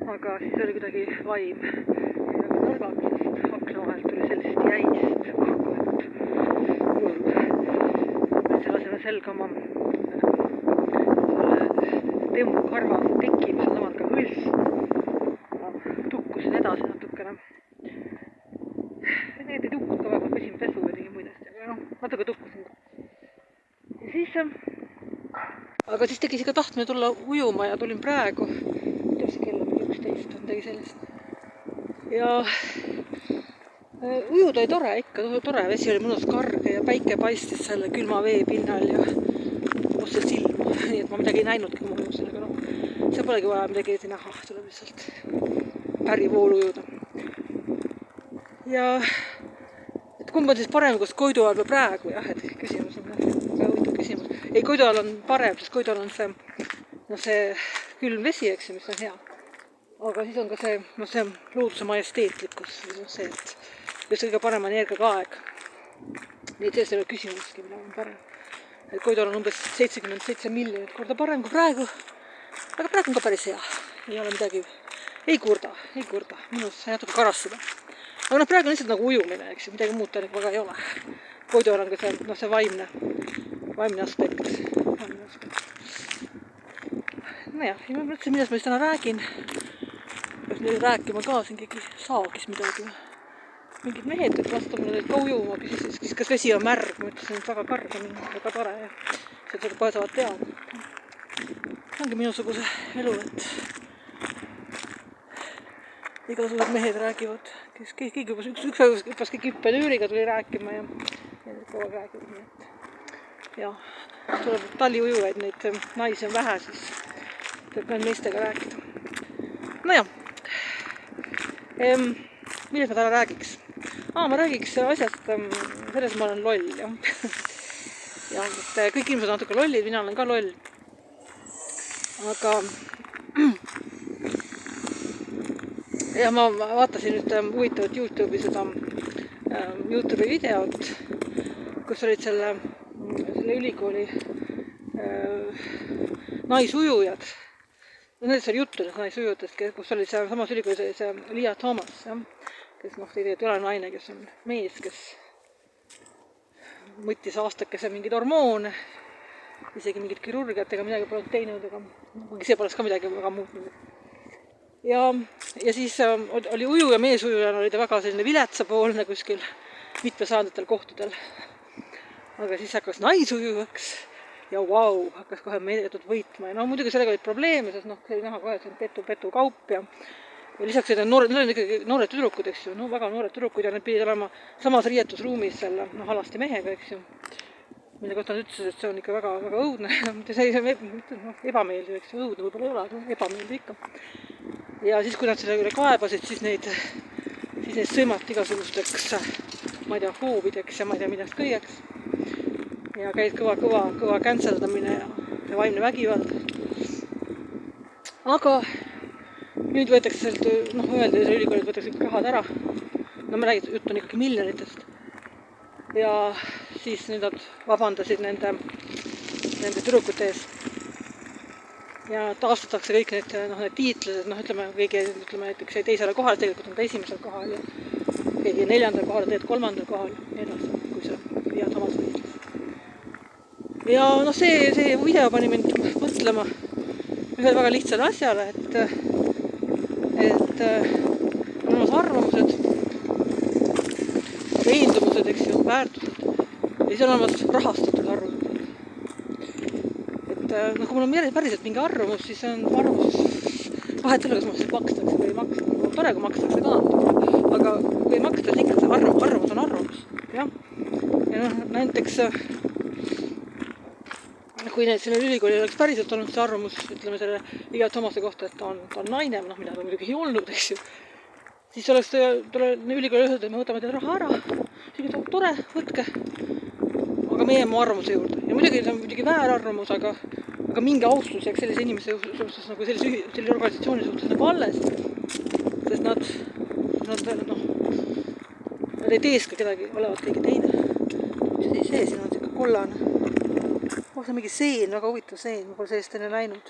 aga siis oli kuidagi vaim nõrgaks, sest akna vahelt tuli sellist jäist õhku, et selle asemel selga oma temmukarva teki, mis on samal ka hõlst. Tukkusin edasi natukene. Need ei tukkud ka väga, pesin pesu või tegin muid asja, aga natuke tukkusin. Ja siis, aga siis tegi ka tahtmine tulla ujuma ja tulin praegu. Kuidas see kell on 11, on tegi sellest. Ja ujuda oli tore ikka, tore, vesi oli mõnus karge ja päike paistis selle külma vee pinnal ja musta silma, nii et ma midagi ei näinudki, kui ma ujusin, aga see polegi vaja midagi näha, tuleb lihtsalt pärivoolu ujuda. Ja et kumb on siis parem, kus Koidu ajal või praegu, jah, et küsimus on väga huvitav küsimus. Ei, Koidu ajal on parem, sest Koidu ajal on see külm vesi, eks ju, mis on hea. Aga siis on ka see looduse majesteetlikkus, see, et just kõige parem energiaga aeg. Nii et see ei ole küsimuski, mida on parem. Et Koidu ajal on umbes 77 miljonit korda parem kui praegu, aga praegu on ka päris hea. Ei ole midagi, ei kurda, minus sai natuke karastada. Aga praegu on lihtsalt nagu ujumine, eks ju, midagi muud väga ei ole. Koidu ajal on ka see vaimne aspekt. Nojah, ja ma mõtlesin, millest ma siis täna räägin. Peaks nüüd rääkima ka, siin keegi saagis midagi. Mingid mehed vastu mulle ka ujuma, küsis, kas vesi on märg. Ma ütlesin, et väga karg on väga tore ja seda kohe saavad teada. Ongi minusuguse elu, et igasugused mehed räägivad. Üks hüppas kõik hüppelüüriga tuli rääkima ja kogu aeg räägib. Ja tuleb taliujuvaid, neid naisi on vähe, siis peab meestega rääkida. Nojah, millest ma täna räägiks? Ma räägiks asjast, selles ma olen loll, jah. Ja, et kõik inimesed on natuke lollid, mina olen ka loll. Aga ja ma vaatasin nüüd huvitavat YouTube'i videot, kus olid selle ülikooli naisujujad. Nendest oli juttu naisujujatest, kus oli samas ülikoolis see Lia Thomas, kes tegelikult ei ole naine, kes on mees, kes mõttis aastakese mingid hormoone, isegi mingid kirurgiat ega midagi polnud teinud, aga see poleks ka midagi väga muutnud. Ja siis oli uju ja meesujujana oli ta väga selline viletsapoolne kuskil mitmesajandatel kohtadel. Aga siis hakkas naisujujaks ja hakkas kohe meeletult võitma. Ja muidugi sellega olid probleeme, sest see oli näha kohe, et see on petu kaup ja lisaks need olid ikkagi noored tüdrukud, eks ju, väga noored tüdrukud ja need pidid olema samas riietusruumis selle alasti mehega, eks ju. Mille kohta nad ütlesid, et see on ikka väga, väga õudne. See ebameeldiv, eks ju, õudne võib-olla ei ole, ebameeldiv ikka. Ja siis, kui nad selle üle kaebasid, siis neid sõimati igasugusteks, ma ei tea, hoobideks ja ma ei tea, midagi kõigeks. Ja käid kõva känseldamine ja vaimne vägivald. Aga nüüd võetakse sealt, öeldi, et ülikoolid võetakse kõik rahad ära. Ma räägin, jutt on ikkagi miljonitest. Ja siis nüüd nad vabandasid nende tüdrukute ees. Ja taastatakse kõik need tiitlised, ütleme näiteks teisele kohal, tegelikult on ta esimesel kohal ja keegi 4. kohal, tegelikult 3. kohal ja nii edasi, kui see Lia Thomas võitles. Ja see video pani mind mõtlema ühel väga lihtsale asjale, et on olemas arvamused, veendumused, eks ju, väärtused ja siis on olemas rahastatud arvamused. Kui mul on päriselt mingi arvamus, siis on arvamus vahet üle, kas ma siis makstakse või ei maksta. Tore, kui makstakse ka, aga kui ei maksta, siis ikka see arvamus on arvamus. Ja näiteks kui sellel ülikooli oleks päriselt olnud see arvamus, ütleme selle Lia Thomase kohta, et ta on naine, mida ta muidugi ei olnud, eks ju, siis oleks ülikooli öeldud, et me võtame teile raha ära, siis tore, võtke, aga meie jääme arvamuse juurde. Ja muidugi see on muidugi väärarvamus, aga mingi austus jääks sellise inimese suhtes, nagu sellise organisatsiooni suhtes nagu alles, sest nad ei teeska kedagi, olevat keegi teine. See siin on siuke kollane. See on mingi seen, väga huvitav seen, ma pole sellist enne näinud.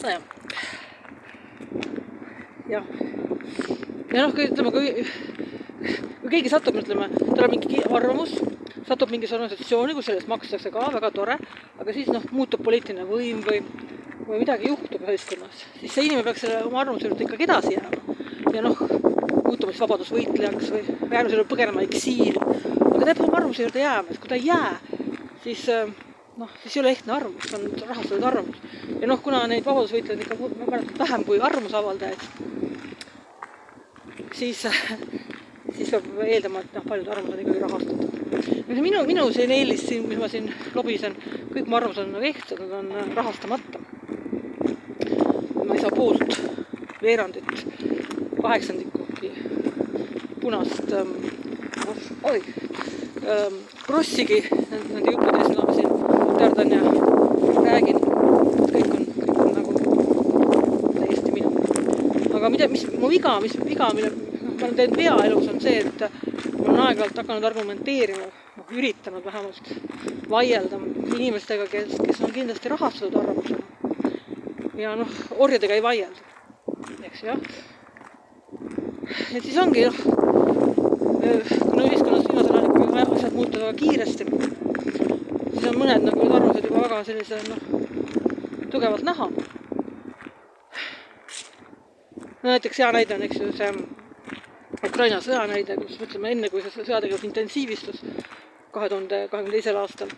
nojah. jah. ja noh, ütleme, kui keegi satub, ütleme, tal on mingi arvamus, satub mingis organisatsiooni, kus sellest makstakse ka, väga tore, aga siis noh, muutub poliitiline võim või midagi juhtub ühiskonnas, siis see inimene peaks selle oma arvamuse juurde ikkagi edasi jääma. Ja noh, muutuma siis vabadusvõitlejaks või äärmusel põgenema eksiili. Aga ta peab oma arvamuse juurde jääma, et kui ta ei jää, siis ei ole ehtne arvamus, see on rahastatud arvamus. Ja noh, kuna neid vabadusvõitlejaid ikka vähem kui arvamusavaldajaid, siis peab eeldama, et paljud arvamused on ikkagi rahastatud. Minu siin eelis, mis ma siin lobisen, kõik mu arvamused on ehtsad, nad on rahastamata. Ma ei saa poolt veerandit, 8/8 punast krossigi nende juppudes, mida ma siin tardan ja räägin. Kõik on nagu täiesti minu. Aga mis mu viga, mille ma olen teinud vea elus, on see, et ma olen aeg-ajalt hakanud argumenteerima, üritanud vähemalt vaielda inimestega, kes on kindlasti rahastatud arvamusena. Ja orjadega ei vaielda. Eks jah. Et siis ongi, kuna ühiskonnas viimasel ajal ikkagi asjad muutuvad väga kiiresti, siis on mõned arvamused juba väga sellise tugevalt näha. Näiteks hea näide on, eks ju, see Ukraina sõja näide, kus mõtleme enne, kui see sõjategevus intensiivistus 2022. aastal,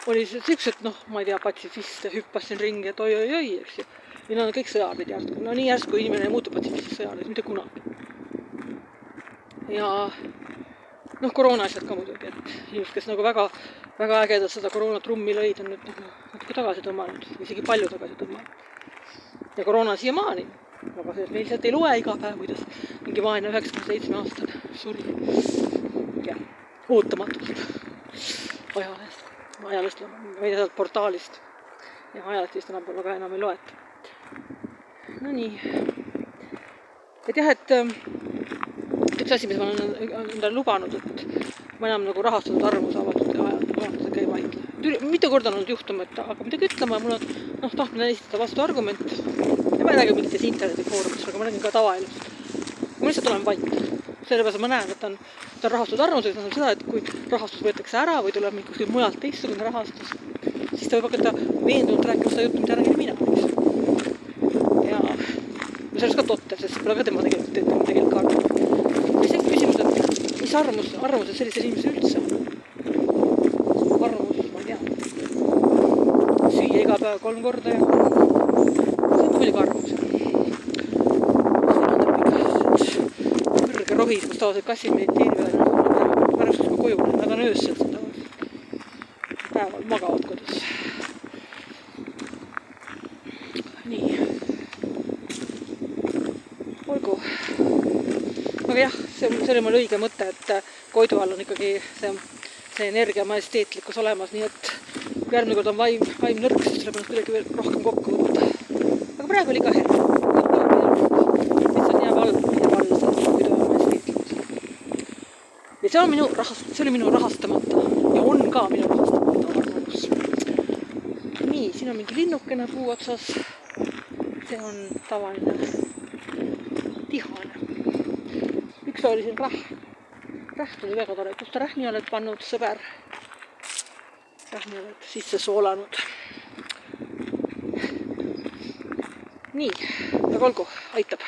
oli siuksed, ma ei tea, patsifiste hüppas siin ringi, et oi, eks ju. Ja nad on kõik sõjapid järsku. Nii järsku inimene ei muutu patsifistiks sõjades, mitte kunagi. Ja koroona asjad ka muidugi, et inimesed, kes väga, väga ägedalt seda koroonatrummi lõid, on nüüd natuke tagasi tõmmanud, isegi palju tagasi tõmmanud. Ja koroona siiamaani, aga meil sealt ei loe iga päev, kuidas mingi vaene 97-aastane suri. Ja ootamatult ajalist, ma ei tea, portaalist. Ja ajalist vist enam väga enam ei loeta. No nii. Et jah, et üks asi, mis ma olen endale lubanud, et ma enam rahastatud arvamusavaldusega ei vaidle. Mitu korda on olnud juhtum, et hakkab midagi ütlema ja mul on tahtmine esitada vastu argument. Ja ma ei räägi mingites internetifoorumist, aga ma räägin ka tavaelust. Ma lihtsalt olen vait. Sellepärast ma näen, et ta on rahastatud arvamusega, see on seda, et kui rahastus võetakse ära või tuleb mingi mujalt teistsugune rahastus, siis ta võib hakata veendunult rääkima seda juttu, mida räägin mina. Ja see on ka totter, sest pole ka tema tegelikult arvamus. Ja see küsimus, et mis arvamused sellisel inimesel üldse on? Arvamus, ma ei tea. Süüa iga päev 3 korda ja see on muidugi arvamus. Kõrge rohis, kus tavaliselt kassid mediteerivad pärast kui koju, nad on öössel seda päeval magavad kodus. Nii. Olgu. Aga jah, see oli mul õige mõte, et Koidu all on ikkagi see energia majesteetlikkus olemas, nii et kui järgmine kord on vaim nõrk, siis tuleb kuidagi veel rohkem kokku võtta. Aga praegu oli ka hea. Lihtsalt jääb all see Koidu all majesteetlikkus. Ja see oli minu rahastamata ja on ka minu rahastamata arvamus. Nii, siin on mingi linnukene puu otsas. See on tavaline tihane. Üks oli siin räht oli väga tore. Kus ta rähni oled pannud, sõber? Rähni oled sisse soolanud. Nii, aga olgu, aitab.